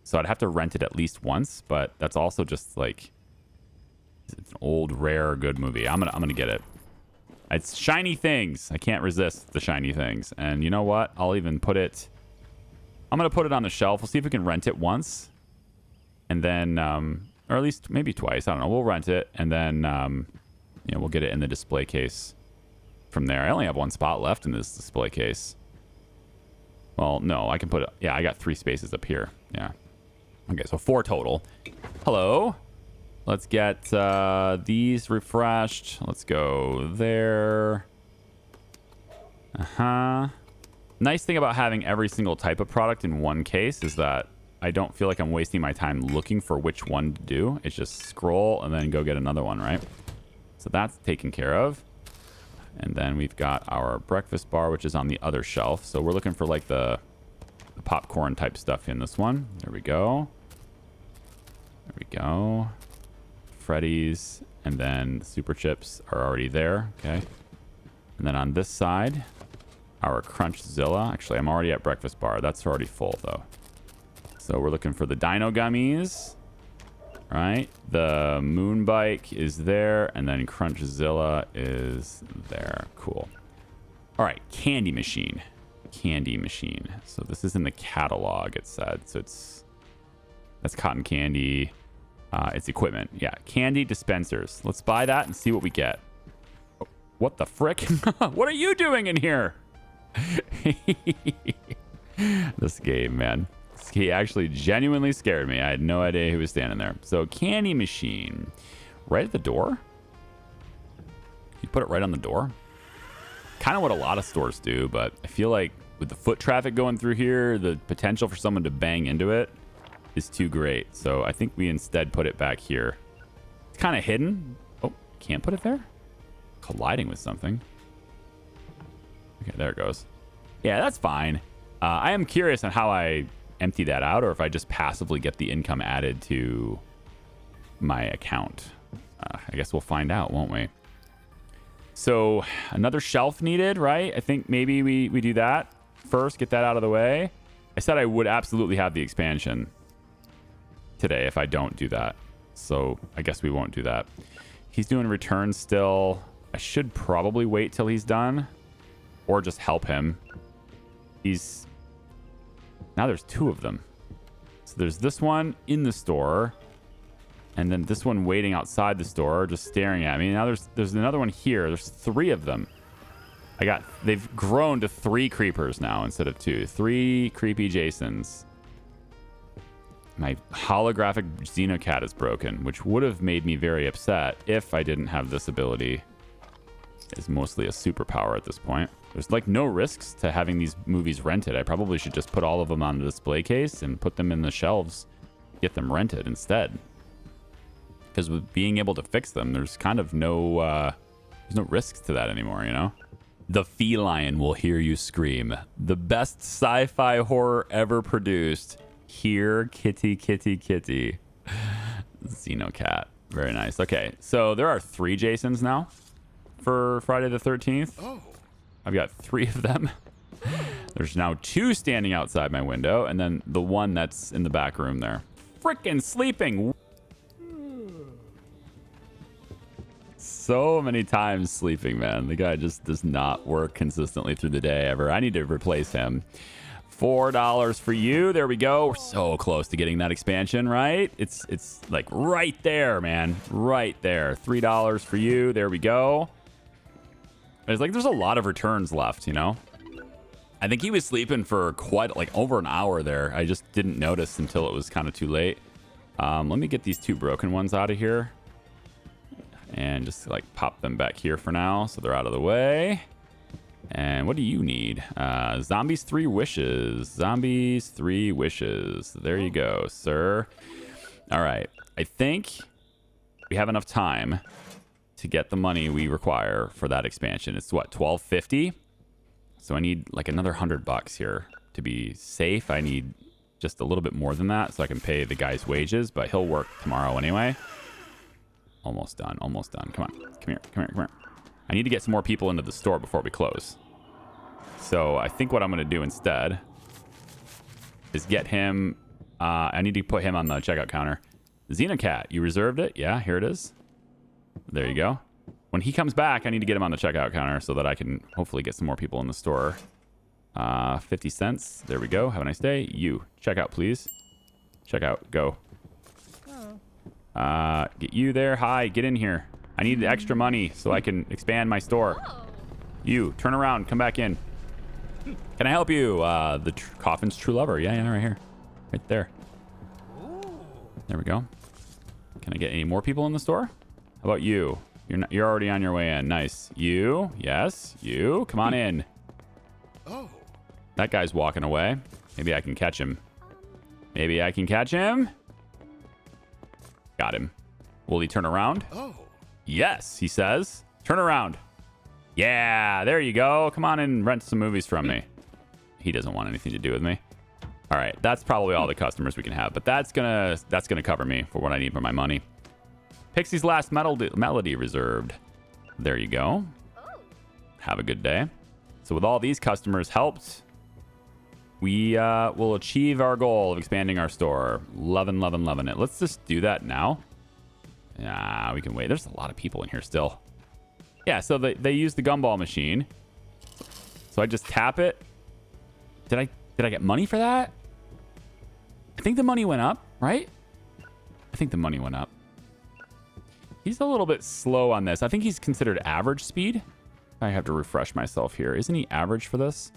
S1: So I'd have to rent it at least once, but that's also just like it's an old, rare, good movie. I'm gonna get it. It's shiny things. I can't resist the shiny things. And you know what? I'll even put it. I'm gonna put it on the shelf. We'll see if we can rent it once. And then, or at least maybe twice. I don't know. We'll rent it. And then, we'll get it in the display case from there. I only have one spot left in this display case. Well, no, I can put it. Yeah, I got 3 spaces up here. Yeah. Okay, so 4 total. Hello. Let's get these refreshed. Let's go there. Nice thing about having every single type of product in one case is that I don't feel like I'm wasting my time looking for which one to do. It's just scroll and then go get another one, right? So that's taken care of. And then we've got our breakfast bar, which is on the other shelf. So we're looking for like the popcorn type stuff in this one. There we go. There we go. Freddy's. And then the super chips are already there. Okay. And then on this side, our Crunchzilla. Actually, I'm already at breakfast bar. That's already full though. So we're looking for the dino gummies. Right? The moon bike is there. And then Crunchzilla is there. Cool. All right. Candy machine. Candy machine. So this is in the catalog, it said. So that's cotton candy. It's equipment. Yeah. Candy dispensers. Let's buy that and see what we get. Oh, what the frick? What are you doing in here? This game, man. He actually genuinely scared me. I had no idea he was standing there. So candy machine. Right at the door? You put it right on the door? Kind of what a lot of stores do, but I feel like with the foot traffic going through here, the potential for someone to bang into it is too great. So I think we instead put it back here. It's kind of hidden. Oh, can't put it there? Colliding with something. Okay, there it goes. Yeah, that's fine. I am curious on how I empty that out, or if I just passively get the income added to my account. I guess we'll find out, won't we? So another shelf needed, right? I think maybe we do that first, get that out of the way. I said I would absolutely have the expansion today if I don't do that. So I guess we won't do that. He's doing returns still. I should probably wait till he's done or just help him. Now there's two of them. So there's this one in the store, and then this one waiting outside the store, just staring at me. Now there's another one here. There's three of them. They've grown to 3 creepers now instead of 2. 3 creepy Jasons. My holographic Xenocat is broken, which would have made me very upset if I didn't have this ability. It's mostly a superpower at this point. There's like no risks to having these movies rented. I probably should just put all of them on a display case and put them in the shelves, get them rented instead. Because with being able to fix them, there's kind of no risks to that anymore, you know? The feline will hear you scream. The best sci-fi horror ever produced. Here, kitty, kitty, kitty. Xenocat. Very nice. Okay, so there are 3 Jasons now for Friday the 13th.
S2: Oh.
S1: I've got 3 of them. There's now 2 standing outside my window, and then the one that's in the back room there. Frickin' sleeping. So many times sleeping, man. The guy just does not work consistently through the day ever. I need to replace him. $4 for you. There we go. We're so close to getting that expansion, right? It's like right there, man. Right there. $3 for you. There we go. There's a lot of returns left, you know? I think he was sleeping for quite like over an hour there. I just didn't notice until it was kind of too late. Let me get these 2 broken ones out of here and just like pop them back here for now so they're out of the way. And what do you need? Zombies 3 wishes. Zombies 3 wishes. There you go, sir. All right. I think we have enough time to get the money we require for that expansion. It's what, $12.50? So I need like another $100 here to be safe. I need just a little bit more than that so I can pay the guy's wages, but he'll work tomorrow anyway. Almost done. Almost done. Come on. Come here. Come here. Come here. I need to get some more people into the store before we close. So I think what I'm going to do instead is get him. I need to put him on the checkout counter. Xenocat, you reserved it? Yeah, here it is. There you go. When he comes back, I need to get him on the checkout counter so that I can hopefully get some more people in the store. 50 cents. There we go. Have a nice day. You. Check out, please. Check out. Go. Get you there. Hi. Get in here. I need the extra money so I can expand my store. You. Turn around. Come back in. Can I help you? The coffin's true lover. Yeah, right here. Right there. There we go. Can I get any more people in the store? How about you? You're already on your way in. Nice. You. Yes. You. Come on in.
S2: Oh.
S1: That guy's walking away. Maybe I can catch him. Maybe I can catch him. Got him. Will he turn around?
S2: Oh.
S1: Yes, he says. Turn around. Yeah, there you go. Come on and rent some movies from me. He doesn't want anything to do with me. All right, that's probably all the customers we can have, but that's gonna cover me for what I need for my money. Pixie's last melody reserved. There you go. Have a good day. So with all these customers helped, We will achieve our goal of expanding our store. Loving it. Let's just do that now. Nah, we can wait. There's a lot of people in here still. Yeah, so they use the gumball machine. So I just tap it. Did I get money for that? I think the money went up, right? I think the money went up. He's a little bit slow on this. I think he's considered average speed. I have to refresh myself here. Isn't he average for this?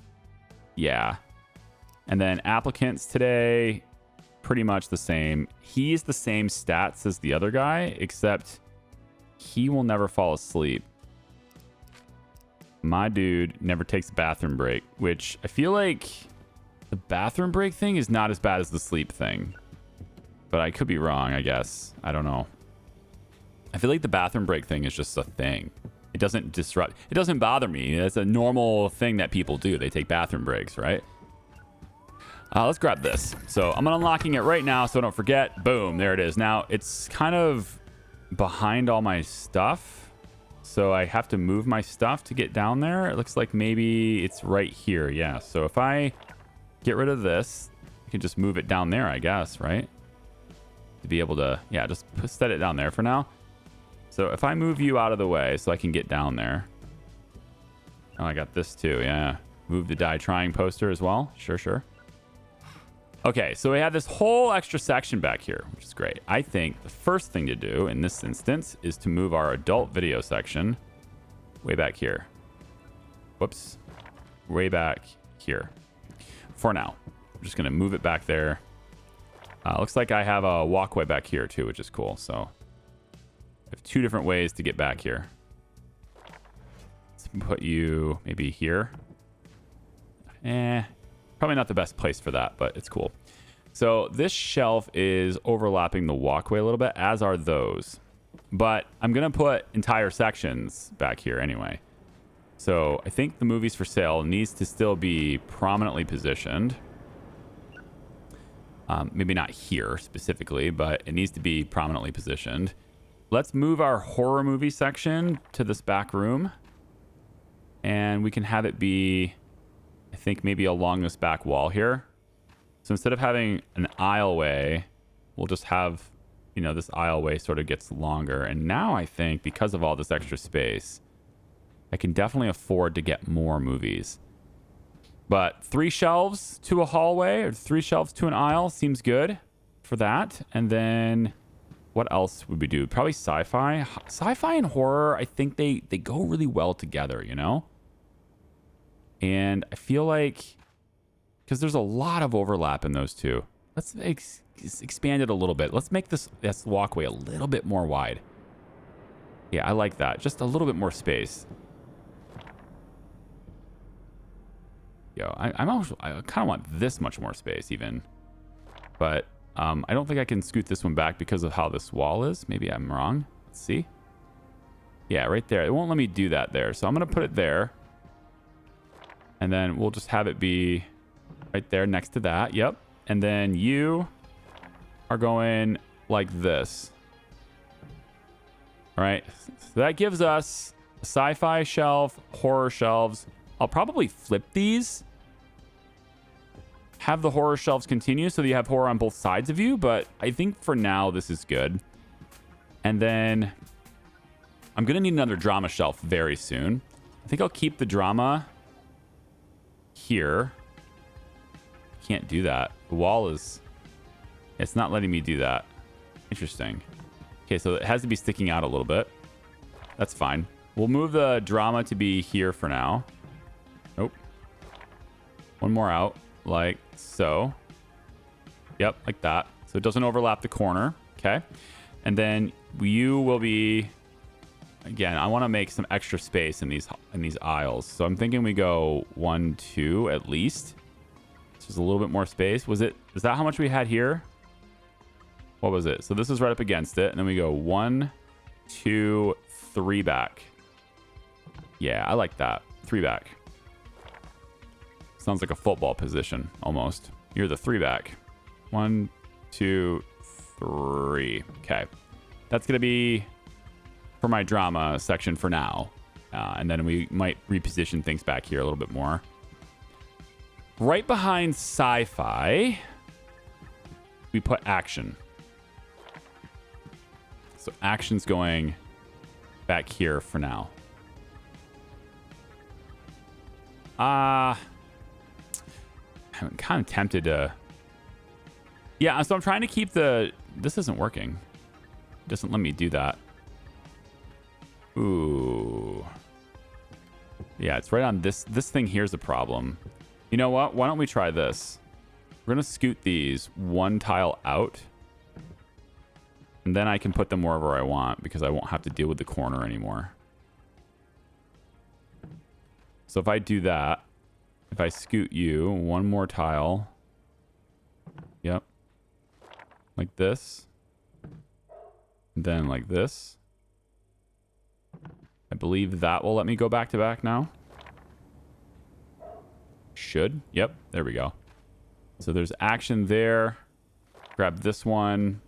S1: Yeah. And then applicants today, pretty much the same. He's the same stats as the other guy, except he will never fall asleep. My dude never takes a bathroom break, which I feel like the bathroom break thing is not as bad as the sleep thing. But I could be wrong, I guess. I don't know. I feel like the bathroom break thing is just a thing. It doesn't disrupt. It doesn't bother me. It's a normal thing that people do. They take bathroom breaks, right? Let's grab this. So I'm unlocking it right now so I don't forget. Boom, there it is. Now, it's kind of behind all my stuff. So I have to move my stuff to get down there. It looks like maybe it's right here. Yeah, so if I get rid of this, I can just move it down there, I guess, right? To be able to, yeah, just set it down there for now. So if I move you out of the way so I can get down there. Oh, I got this too, yeah. Move the die trying poster as well. Sure. Okay, so we have this whole extra section back here, which is great. I think the first thing to do in this instance is to move our adult video section way back here. Whoops. Way back here. For now. I'm just going to move it back there. Looks like I have a walkway back here too, which is cool. So I have two different ways to get back here. Let's put you maybe here. Probably not the best place for that, but it's cool. So this shelf is overlapping the walkway a little bit, as are those. But I'm going to put entire sections back here anyway. So I think the movies for sale needs to still be prominently positioned. Maybe not here specifically, but it needs to be prominently positioned. Let's move our horror movie section to this back room. And we can have it be, I think, maybe along this back wall here. So instead of having an aisleway, we'll just have, you know, this aisleway sort of gets longer. And now I think because of all this extra space, I can definitely afford to get more movies. But 3 shelves to a hallway or 3 shelves to an aisle seems good for that. And then what else would we do? Probably sci-fi. Sci-fi and horror, I think they go really well together, you know? And I feel like, because there's a lot of overlap in those two. Let's expand it a little bit. Let's make this walkway a little bit more wide. Yeah, I like that. Just a little bit more space. Yo, I kind of want this much more space even. But I don't think I can scoot this one back because of how this wall is. Maybe I'm wrong. Let's see. Yeah, right there. It won't let me do that there. So I'm going to put it there. And then we'll just have it be right there next to that. Yep. And then you are going like this. All right. So that gives us a sci-fi shelf, horror shelves. I'll probably flip these. Have the horror shelves continue so that you have horror on both sides of you. But I think for now, this is good. And then I'm going to need another drama shelf very soon. I think I'll keep the drama here. Can't do that. The wall is... It's not letting me do that. Interesting. Okay, so it has to be sticking out a little bit. That's fine. We'll move the drama to be here for now. Nope. One more out, like so. Yep, like that. So it doesn't overlap the corner. Okay. And then you will be... Again, I want to make some extra space in these aisles. So I'm thinking we go 1, 2 at least. Just a little bit more space. Is that how much we had here? What was it? So this is right up against it. And then we go 1, 2, 3 back. Yeah, I like that. 3 back. Sounds like a football position almost. You're the 3 back. 1, 2, 3. Okay. That's going to be for my drama section for now. And then we might reposition things back here a little bit more. right behind sci-fi, we put action. So action's going back here for now. I'm kind of tempted to... Yeah, so I'm trying to keep the... This isn't working. It doesn't let me do that. Ooh. Yeah, it's right on this. This thing here's a problem. You know what? Why don't we try this? We're going to scoot these one tile out. And then I can put them wherever I want because I won't have to deal with the corner anymore. So if I do that, if I scoot you one more tile. Yep. Like this. And then like this. I believe that will let me go back to back now. Should. Yep. There we go. So there's action there. Grab this one.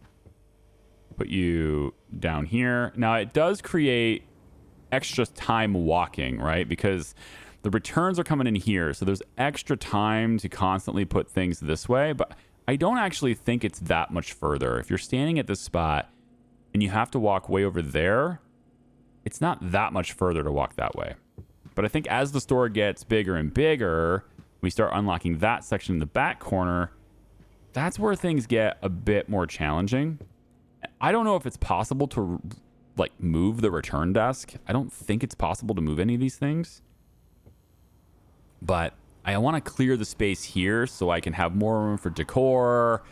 S1: Put you down here. Now it does create extra time walking, right? Because the returns are coming in here. So there's extra time to constantly put things this way. But I don't actually think it's that much further. If you're standing at this spot and you have to walk way over there, it's not that much further to walk that way. But I think as the store gets bigger and bigger, we start unlocking that section in the back corner. That's where things get a bit more challenging. I don't know if it's possible to like move the return desk. I don't think it's possible to move any of these things. But I want to clear the space here so I can have more room for decor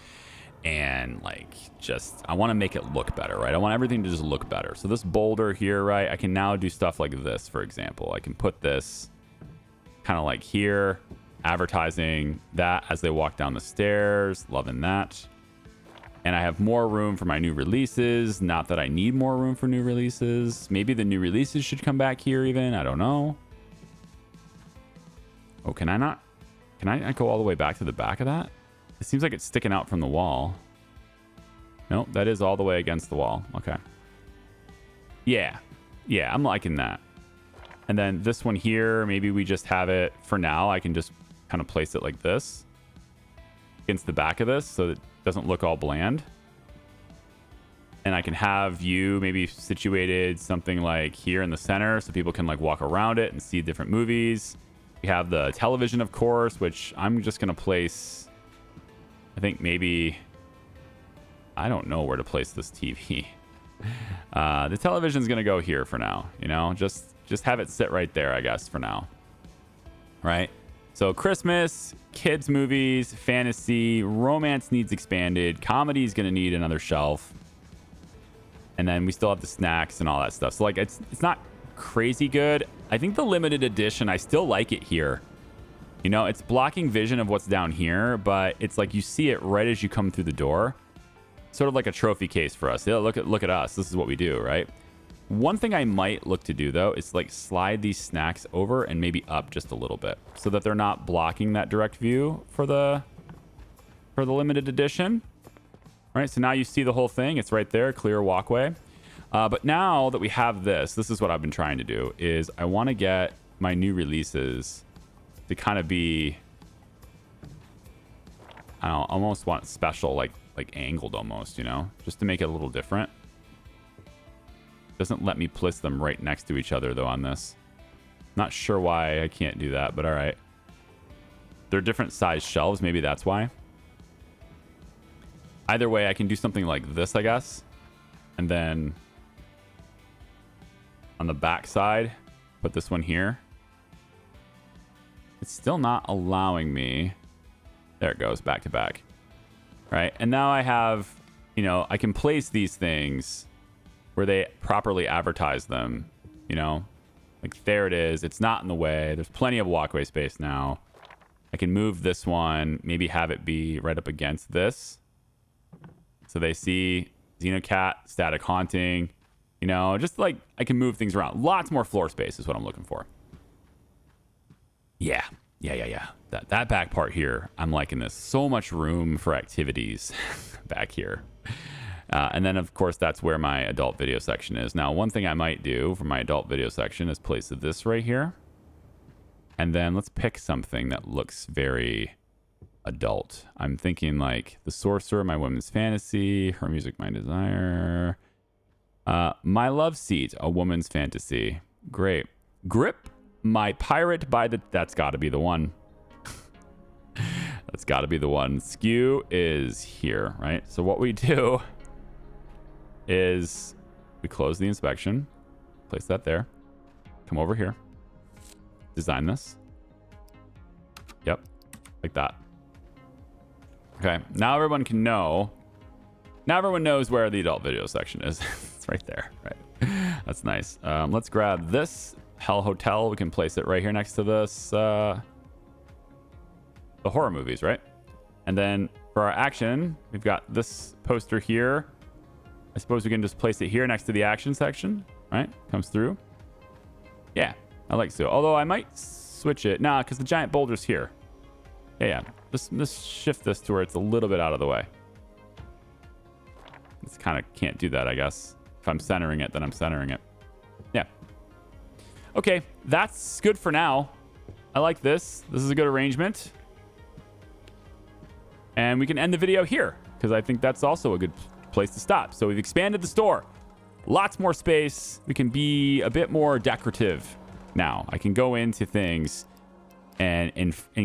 S1: and like just I want to make it look better, right? I want everything to just look better. So this boulder here, right? I can now do stuff like this, for example. I can put this kind of like here, advertising that as they walk down the stairs. Loving that. And I have more room for my new releases. Not that I need more room for new releases. Maybe the new releases should come back here even. I don't know. Oh, can I not? Can I go all the way back to the back of that? It seems like it's sticking out from the wall. Nope, that is all the way against the wall. Okay. Yeah. Yeah, I'm liking that. And then this one here, maybe we just have it for now. I can just kind of place it like this against the back of this so it doesn't look all bland. And I can have you maybe situated something like here in the center so people can like walk around it and see different movies. We have the television, of course, which I'm just going to place... I think maybe... I don't know where to place this TV. The television's going to go here for now, you know? Just have it sit right there, I guess, for now. Right? So Christmas, kids movies, fantasy, romance needs expanded, comedy is going to need another shelf. And then we still have the snacks and all that stuff. So like it's not crazy good. I think the limited edition, I still like it here. You know, it's blocking vision of what's down here, but it's like you see it right as you come through the door. Sort of like a trophy case for us. Yeah, look at us. This is what we do, right? One thing I might look to do though is like slide these snacks over and maybe up just a little bit so that they're not blocking that direct view for the limited edition. All right, so now you see the whole thing. It's right there, clear walkway. But now that we have this is what I've been trying to do is I want to get my new releases to kind of be, I don't know, almost want special, like angled almost, you know, just to make it a little different. Doesn't let me place them right next to each other though on this. Not sure why I can't do that, but all right. They're different size shelves. Maybe that's why. Either way, I can do something like this, I guess. And then on the back side, put this one here. It's still not allowing me. There it goes, back to back. Right, and now I have, you know, I can place these things where they properly advertise them, you know. Like there it is. It's not in the way. There's plenty of walkway space now. I can move this one, maybe have it be right up against this. So they see Xenocat, Static Haunting, you know, just like I can move things around. Lots more floor space is what I'm looking for. Yeah. That back part here, I'm liking this. So much room for activities back here. And then, of course, that's where my adult video section is. Now, one thing I might do for my adult video section is place this right here. And then let's pick something that looks very adult. I'm thinking like The Sorcerer, My Woman's Fantasy, Her Music, My Desire. My Love Seat, A Woman's Fantasy. Great. Grip, My Pirate by the... That's got to be the one. That's got to be the one. Skew is here, right? So what we do is we close the inspection. Place that there. Come over here. Design this. Yep. Like that. Okay. Now everyone can know. Now everyone knows where the adult video section is. It's right there. Right. That's nice. Let's grab this Hell Hotel. We can place it right here next to this. The horror movies, right? And then for our action, we've got this poster here. I suppose we can just place it here next to the action section, right? Comes through. Yeah, I like so. Although I might switch it. Nah, because the giant boulder's here. Yeah. Just shift this to where it's a little bit out of the way. It's kind of can't do that, I guess. If I'm centering it, then I'm centering it. Yeah. Okay, that's good for now. I like this. This is a good arrangement. And we can end the video here because I think that's also a good place to stop. So we've expanded the store. Lots more space. We can be a bit more decorative now. I can go into things and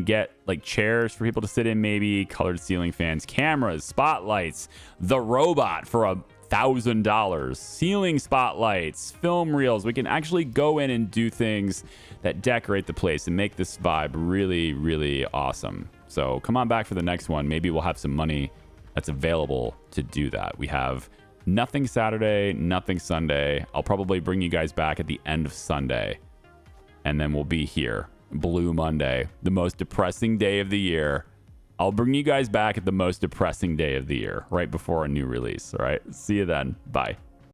S1: get like chairs for people to sit in, maybe colored ceiling fans, cameras, spotlights, the robot for $1,000, ceiling spotlights, film reels. We can actually go in and do things that decorate the place and make this vibe really, really awesome. So come on back for the next one. Maybe we'll have some money that's available to do that. We have nothing Saturday, nothing Sunday. I'll probably bring you guys back at the end of Sunday. And then we'll be here. Blue Monday, the most depressing day of the year. I'll bring you guys back at the most depressing day of the year, right before a new release. All right. See you then. Bye.